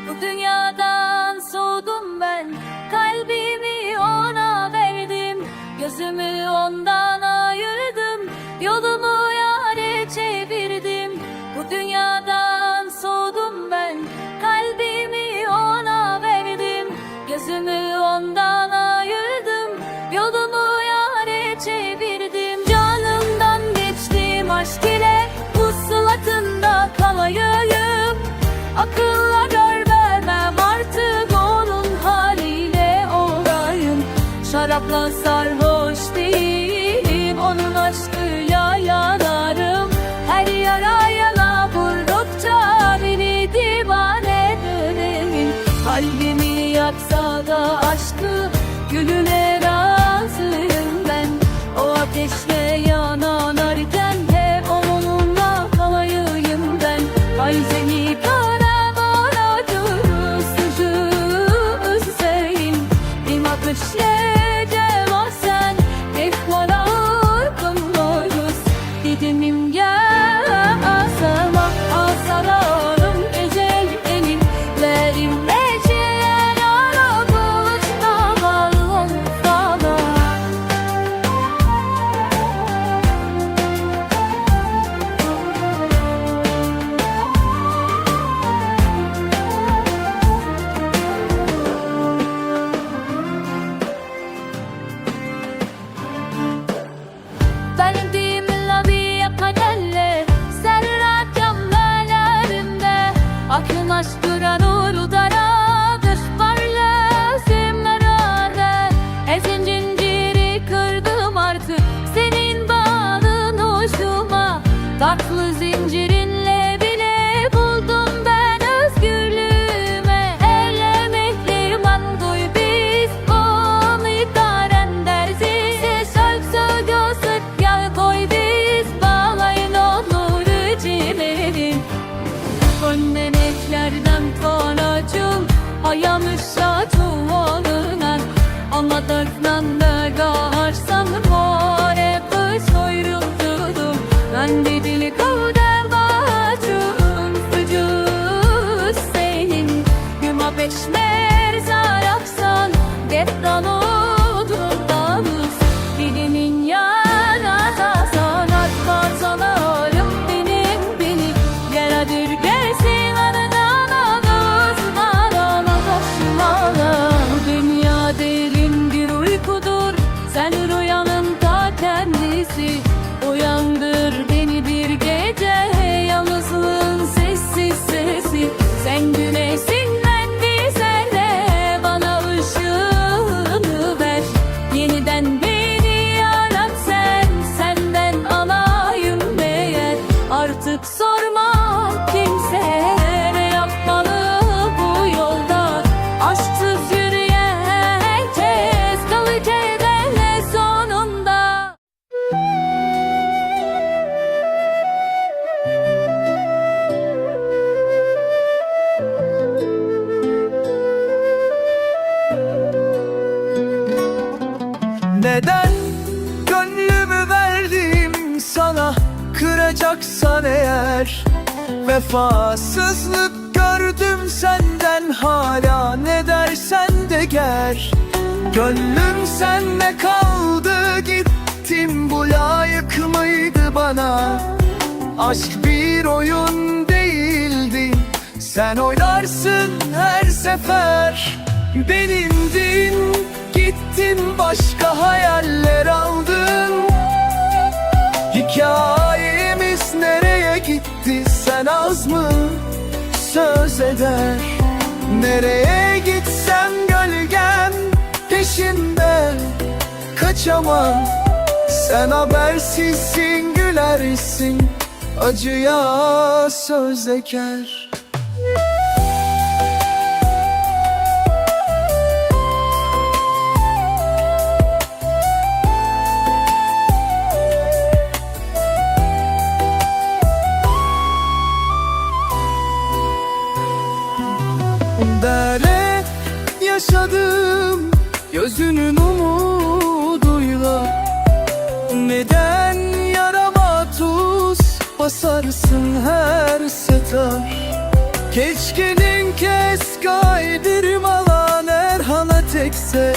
Bu dünyadan soğudum ben, kalbimi ona verdim, gözümü ondan ayırdım, yolumu yâre çevirdim. Bu dünyadan soğudum ben, kalbimi ona verdim, gözümü ondan ayırdım, yolumu yâre çevirdim. Canımdan geçtim aşk ile, puslatında kalayım. Akılla görmem artık onun haliyle olayım. Şarapla sarhoş değilim, onun aşkıyla yanarım. Her yarayana vurdukça beni divane dönerim. Kalbimi yaksa da aşkı gülüne razıyım ben. O ateşle yanarken hep onunla kalayım ben. Kalbimi Didimim gel asama, asararım ecel elimlerim. Ecel ara buluşma balon sana. Verdiğim akın aşkına nuru daradır, parlasın beraber. Ezin zinciri kırdım artık, senin bağın hoşuma. Tatlı zincirinle bile buldum ben özgürlüğüme. Elemekli manduy biz o miktaren derzi. Söz söylüyorsak gel koy biz bağlayın olur cilerim. Gönleneklerden tanacım, ayamışa çuvalına. Anladıktan da garsan var hep soyruldum. Ben de dili kavda bacım, vücut senin. Güma peşmer zarapsan, geftan oldum davuz. Dilimin yana da sanat parçalarım benim. Yaradır gelsin ardından ağızdan taşımalı. Dünya derin bir uykudur, sen rüyanın ta kendisi. Uyandır beni bir gece, yalnızlığın sessiz sesi. Sen güneşsin ben dizele, bana ışığını ver. Yeniden beni yarat sen, senden alayım meğer. Artık sorma kimselere, yapmalı bu yolda. Aşksız yürüyeceğiz, kalacağız ele sonunda. Neden gönlümü verdim sana, kıracaksan eğer? Vefasızlık gördüm senden, hala ne dersen de ger. Gönlüm sende kaldı, gittim, bu layık mıydı bana? Aşk bir oyun değildi, sen oynarsın her sefer. Benimdin, gittin, başka hayaller aldın. Hikayemiz nereye gitti, sen az mı söz eder? Nereye gitsem gölgem peşinde, kaçamam. Sen habersizsin, gülersin, acıya söz eker. Dere yaşadım gözünün umuduyla. Neden yarama tuz basarsın her sefer? Keşkenin kes kaydırmalan erhanet ekse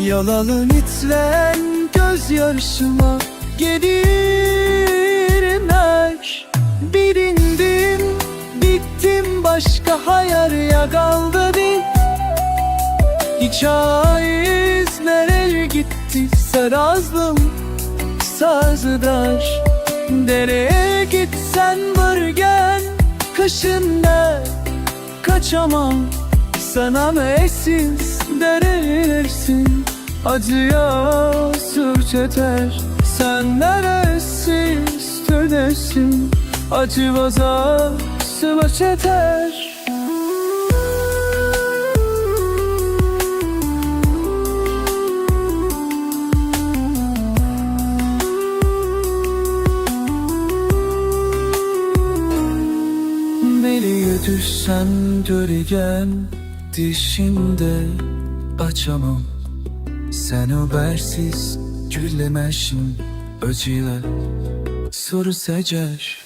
Yalalın itlen gözyaşıma gelirler. Birindim, bittim, başka hayal ya kaldı bir. Hikayeniz nereye gitti serazlım sazıdaş. Nereye gitsen vargen kaşında kaçamam. Sana mesiz derlersin, acıya sürç eter. Sen neresiz tünesin, acı vaza sıvaç eter. Meleğe düşsen gölgen dişinde açamam. Sen habersiz güllemeşin acıyla soru secer.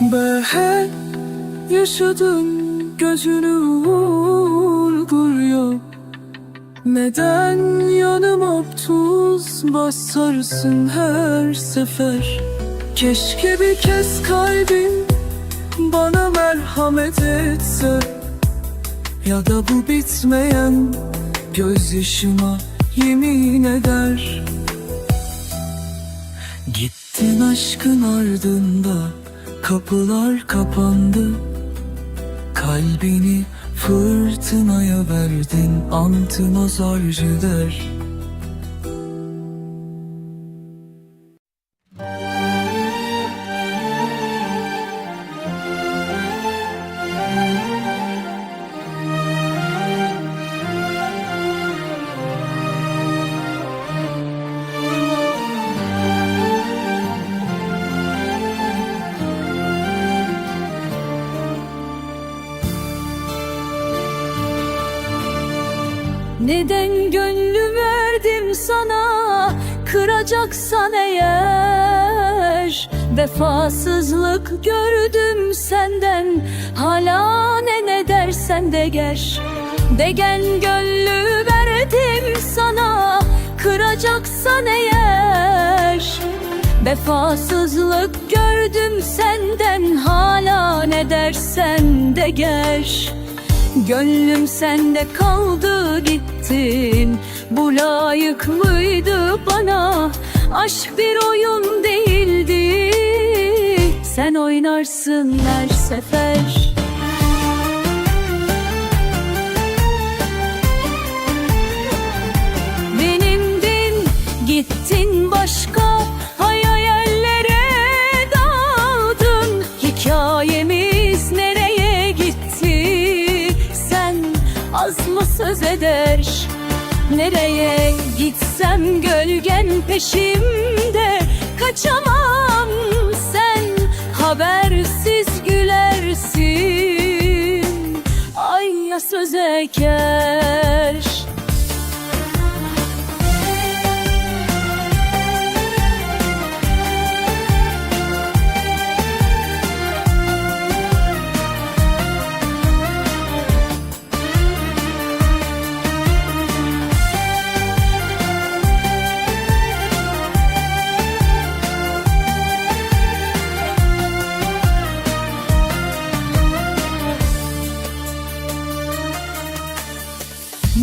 Ben yaşadım, gözünü vurguruyor. Neden yanıma tuz basarsın her sefer? Keşke bir kez kalbim bana merhamet etse, ya da bu bitmeyen gözyaşıma yemin eder. Gittin aşkın ardında, kapılar kapandı. Kalbini fırtınaya verdin, antın o zarcı der. Neden gönlü verdim sana, kıracaksan eğer? Vefasızlık gördüm senden, hala ne dersen de ger. Degen gönlü verdim sana, kıracaksan eğer. Vefasızlık gördüm senden, hala ne dersen de ger. Gönlüm sende kaldı gittin, bu layık mıydı bana? Aşk bir oyun değildi, sen oynarsın her sefer. Benimdin, gittin başka hayallere daldın. Hikayemiz nereye gitti? Az mı söz eder? Nereye gitsem gölgen peşimde, kaçamam. Sen habersiz gülersin, ay ya söz eker.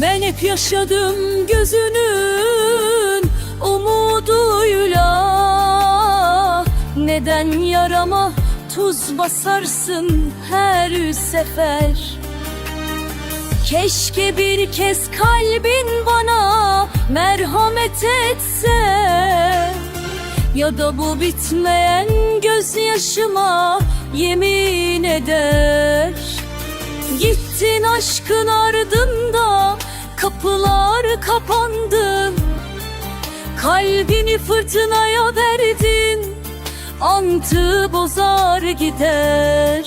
Ben hep yaşadım gözünün umuduyla. Neden yarama tuz basarsın her sefer? Keşke bir kez kalbin bana merhamet etse, ya da bu bitmeyen gözyaşıma yemin eder. Gittin aşkın ardında, kapılar kapandı. Kalbini fırtınaya verdin, antı bozar gider.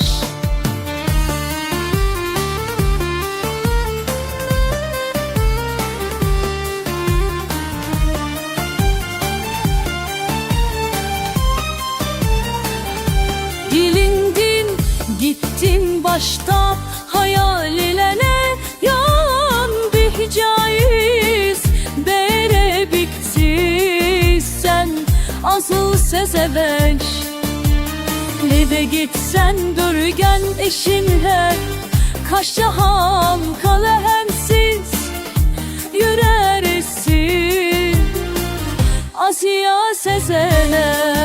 başta hayal ile ne yan bir hikayiz bere bitti sen asıl sezeveş Leve gitsen görgen eşinle kaç cahan kala hemsiz yürersin Asiya Sezen'e